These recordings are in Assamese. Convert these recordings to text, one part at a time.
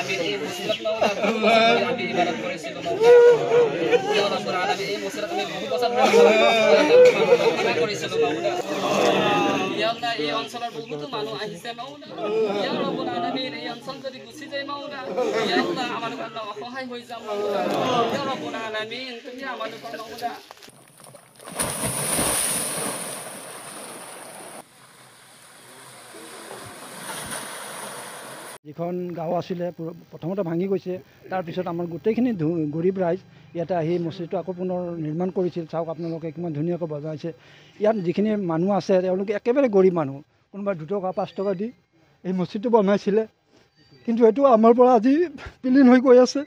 Alamin এই মসজিদত মাওলা বহু বছর ধরে আমি ইবাদত করেছিল মাওলা ইয়া রাব্বুল আলামিন এই মসজিদত আমি বহু বছর ধরে ইবাদত করেছিল মাওলা ইয়া আল্লাহ এই অঞ্চলৰ বহুত মানুহ আহিছে মাওলা ইয়া ৰাব্বুল আলামিন এই অঞ্চল যদি গুছি যায় মাওলা ইয়া আল্লাহ আমাৰ কাৰণে অসহায় হৈ যাম মাওলা ইয়া ৰাব্বুল আলামিন তুমি আমাৰ কাৰণে মাওলা যিখন গাঁও আছিলে প্ৰথমতে ভাঙি গৈছে তাৰপিছত আমাৰ গোটেইখিনি গৰীব ৰাইজ ইয়াতে আহি মছজিদটো আকৌ পুনৰ নিৰ্মাণ কৰিছিল চাওক আপোনালোকে কিমান ধুনীয়াকৈ বজাইছে ইয়াত যিখিনি মানুহ আছে তেওঁলোকে একেবাৰে গৰীব মানুহ কোনোবা 2 টকা 5 টকা দি এই মছজিদটো বনাইছিলে কিন্তু এইটো আমাৰ পৰা আজি বিলীন হৈ গৈ আছে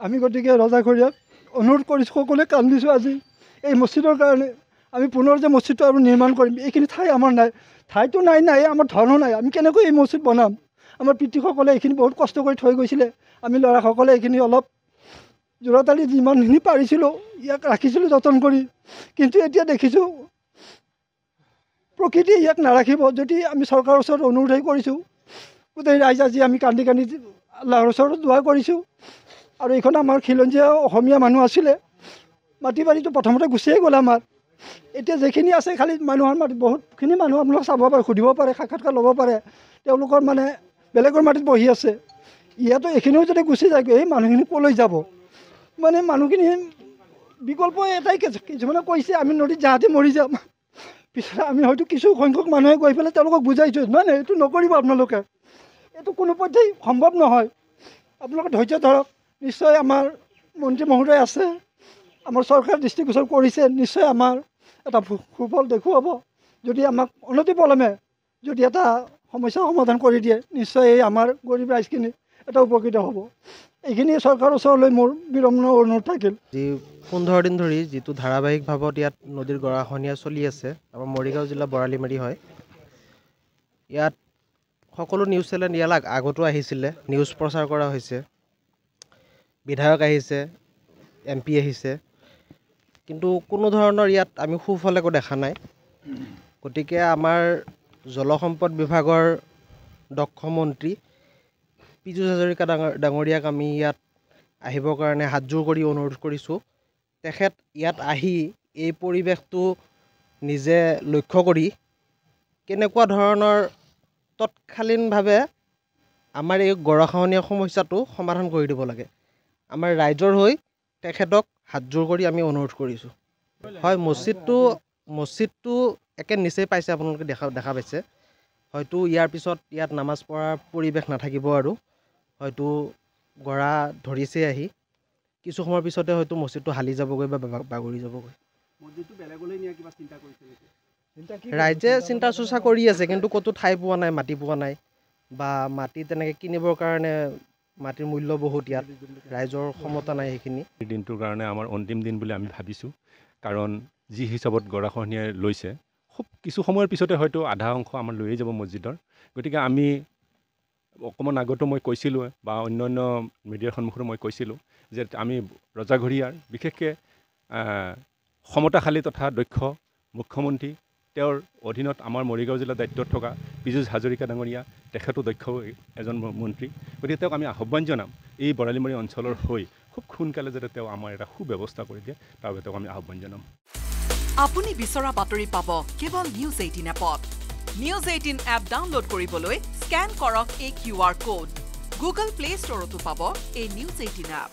আমি গতিকে ৰজাঘৰীয়াক অনুৰোধ কৰিছোঁ সকলোৱে কান্দিছোঁ আজি এই মছজিদৰ কাৰণে আমি পুনৰ যে মছজিদটো আৰু নিৰ্মাণ কৰিম এইখিনি ঠাই আমাৰ নাই ঠাইটো নাই আমাৰ ধনো নাই আমি কেনেকৈ এই মছজিদ বনাম আমাৰ পিতৃসকলে এইখিনি বহুত কষ্ট কৰি থৈ গৈছিলে আমি ল'ৰাসকলে এইখিনি অলপ জোৰাতালি যিমানখিনি পাৰিছিলোঁ ইয়াক ৰাখিছিলোঁ যতন কৰি কিন্তু এতিয়া দেখিছোঁ প্ৰকৃতিয়ে ইয়াক নাৰাখিব যদি আমি চৰকাৰৰ ওচৰত অনুৰোধ কৰিছোঁ গোটেই ৰাইজ আজি আমি কান্দি কান্দি আল্লাহৰ ওচৰত দোৱা কৰিছোঁ আৰু এইখন আমাৰ খিলঞ্জীয়া অসমীয়া মানুহ আছিলে মাটি বাৰীটো প্ৰথমতে গুচিয়ে গ'ল আমাৰ এতিয়া যিখিনি আছে খালি মানুহৰ মাটি বহুতখিনি মানুহ আপোনালোক চাব পাৰে সুধিব পাৰে সাক্ষাৎকাৰ ল'ব পাৰে তেওঁলোকৰ মানে বেলেগৰ মাটিত বহি আছে ইয়াতো এইখিনিও যদি গুচি যায় এই মানুহখিনি ক'লৈ যাব মানে মানুহখিনি বিকল্প এটাই কিছুমানে কৈছে আমি নদীত যাহাতে মৰি যাম পিছত আমি হয়তো কিছু সংখ্যক মানুহে গৈ পেলাই তেওঁলোকক বুজাইছোঁ নাই এইটো নকৰিব আপোনালোকে এইটো কোনো পধ্যেই সম্ভৱ নহয় আপোনালোকে ধৈৰ্য ধৰক নিশ্চয় আমাৰ মন্ত্ৰী মহোদয় আছে আমাৰ চৰকাৰ দৃষ্টিগোচৰ কৰিছে নিশ্চয় আমাৰ এটা সুফল দেখুৱাব যদি আমাক অনতিপলমে যদি এটা সমস্যা সমাধান কৰি দিয়ে নিশ্চয় এই আমাৰ গৰীব ৰাইজখিনি এটা উপকৃত হ'ব এইখিনি চৰকাৰৰ ওচৰলৈ মোৰ বিনম্ৰ অনুৰোধ থাকিল যি 15 দিন ধৰি যিটো ধাৰাবাহিকভাৱে ইয়াত নদীৰ গৰাখহনীয়া চলি আছে আমাৰ মৰিগাঁও জিলা বৰালিমাৰী হয় ইয়াত সকলো নিউজ চেনেল ইয়াত আগতো আহিছিলে নিউজ প্ৰচাৰ কৰা হৈছে বিধায়ক আহিছে MP আহিছে কিন্তু কোনো ধৰণৰ ইয়াত আমি সুফল একো দেখা নাই গতিকে আমাৰ জলসম্পদ বিভাগৰ দক্ষ মন্ত্ৰী পীযুষ হাজৰিকা ডাঙৰীয়াক আমি ইয়াত আহিবৰ কাৰণে হাতজোৰ কৰি অনুৰোধ কৰিছোঁ তেখেত ইয়াত আহি এই পৰিৱেশটো নিজে লক্ষ্য কৰি কেনেকুৱা ধৰণৰ তৎকালীনভাৱে আমাৰ এই গৰাখহনীয়া সমস্যাটো সমাধান কৰি দিব লাগে আমাৰ ৰাইজৰ হৈ তেখেতক হাতজোৰ কৰি আমি অনুৰোধ কৰিছোঁ হয় মছজিদটো একে নিচেই পাইছে আপোনালোকে দেখা পাইছে হয়তো ইয়াৰ পিছত ইয়াত নামাজ পঢ়াৰ পৰিৱেশ নাথাকিব আৰু হয়তো গৰা ধৰিছে আহি কিছু সময়ৰ পিছতে হয়তো মছজিদটো হালি যাবগৈ বা বাগৰি যাবগৈ মছজিদটো বেলেগলৈ নিয়া কিবা চিন্তা কৰিছে ৰাইজে চিন্তা চৰ্চা কৰি আছে কিন্তু ক'তো ঠাই পোৱা নাই মাটি পোৱা নাই বা মাটি তেনেকৈ কিনিবৰ কাৰণে মাটিৰ মূল্য বহুত ইয়াত ৰাইজৰ ক্ষমতা নাই সেইখিনি দিনটোৰ কাৰণে আমাৰ অন্তিম দিন বুলি আমি ভাবিছোঁ কাৰণ যি হিচাপত গৰাখহনীয়াই লৈছে খুব কিছু সময়ৰ পিছতে হয়তো আধা অংশ আমাৰ লৈয়ে যাব মছজিদৰ গতিকে আমি অকণমান আগতো মই কৈছিলোঁ বা অন্যান্য মিডিয়াৰ সন্মুখতো মই কৈছিলোঁ যে আমি ৰজাঘৰীয়াৰ বিশেষকৈ ক্ষমতাশালী তথা দক্ষ মুখ্যমন্ত্ৰী তেওঁৰ অধীনত আমাৰ মৰিগাঁও জিলাৰ দায়িত্বত থকা পীযুষ হাজৰিকা ডাঙৰীয়া তেখেতো দক্ষ এজন মন্ত্ৰী গতিকে তেওঁক আমি আহ্বান জনাম এই বৰালিমাৰী অঞ্চলৰ হৈ খুব সোনকালে যাতে তেওঁ আমাৰ এটা সুব্যৱস্থা কৰি দিয়ে তাৰ বাবে তেওঁক আমি আহ্বান জনাম আপুনি বিচৰা বাতৰি পাব কেৱল নিউজ 18 এপত নিউজ 18 এপ ডাউনলোড কৰিবলৈ স্ক্যান কৰক এই QR কোড গুগল প্লে ষ্টৰতো পাব এই নিউজ 18 এপ